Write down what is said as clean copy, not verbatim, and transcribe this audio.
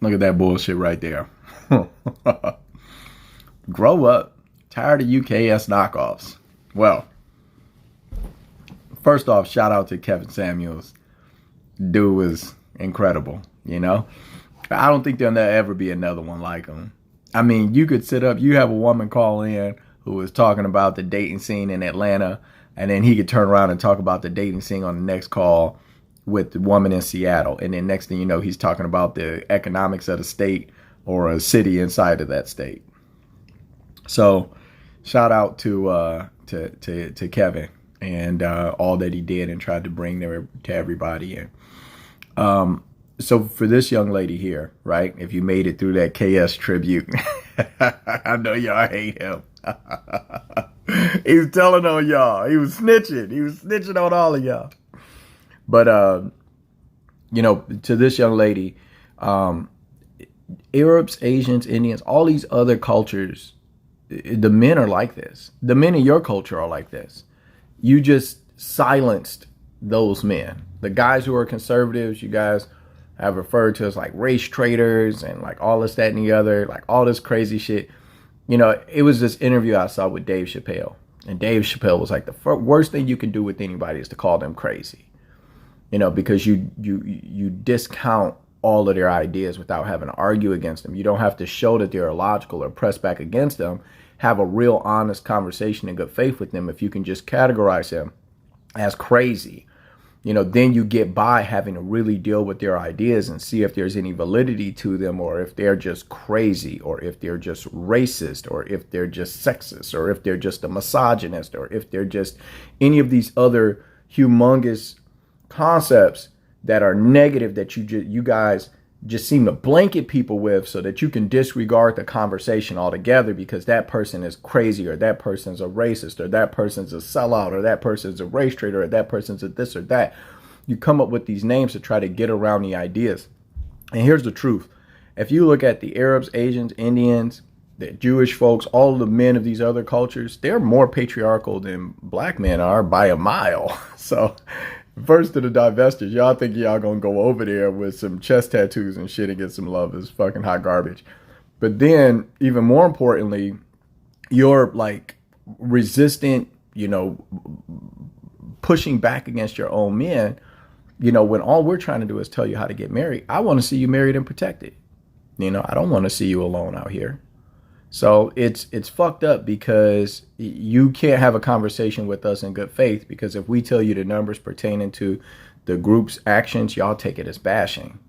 Look at that bullshit right there. Grow up. Tired of UKS knockoffs. Well, first off, shout out to Kevin Samuels. Dude was incredible, you know? I don't think there'll ever be another one like him. I mean, you could sit up, you have a woman call in who was talking about the dating scene in Atlanta, and then he could turn around and talk about the dating scene on the next call with the woman in Seattle. And then next thing you know, he's talking about the economics of the state or a city inside of that state. So shout out to Kevin and all that he did and tried to bring there to everybody. And so for this young lady here, right, if you made it through that KS tribute, I know y'all hate him. He was telling on y'all. He was snitching. He was snitching on all of y'all. But, you know, to this young lady, Arabs, Asians, Indians, all these other cultures, the men are like this. The men in your culture are like this. You just silenced those men. The guys who are conservatives, you guys have referred to as like race traitors and like all this, that, and the other, like all this crazy shit. You know, it was this interview I saw with Dave Chappelle. And Dave Chappelle was like, the worst thing you can do with anybody is to call them crazy. You know, because you discount all of their ideas without having to argue against them. You don't have to show that they're illogical or press back against them. Have a real honest conversation in good faith with them. If you can just categorize them as crazy, you know, then you get by having to really deal with their ideas and see if there's any validity to them, or if they're just crazy, or if they're just racist, or if they're just sexist, or if they're just a misogynist, or if they're just any of these other humongous concepts that are negative that you guys just seem to blanket people with so that you can disregard the conversation altogether because that person is crazy, or that person's a racist, or that person's a sellout, or that person's a race traitor, or that person's a this or that. You come up with these names to try to get around the ideas. And here's the truth. If you look at the Arabs, Asians, Indians, the Jewish folks, all the men of these other cultures, they're more patriarchal than black men are by a mile. So first to the divestors, y'all think y'all gonna go over there with some chest tattoos and shit and get some love. Is fucking hot garbage. But then, even more importantly, you're like resistant, you know, pushing back against your own men, you know, when all we're trying to do is tell you how to get married. I want to see you married and protected. You know, I don't want to see you alone out here. So it's fucked up because you can't have a conversation with us in good faith, because if we tell you the numbers pertaining to the group's actions, y'all take it as bashing.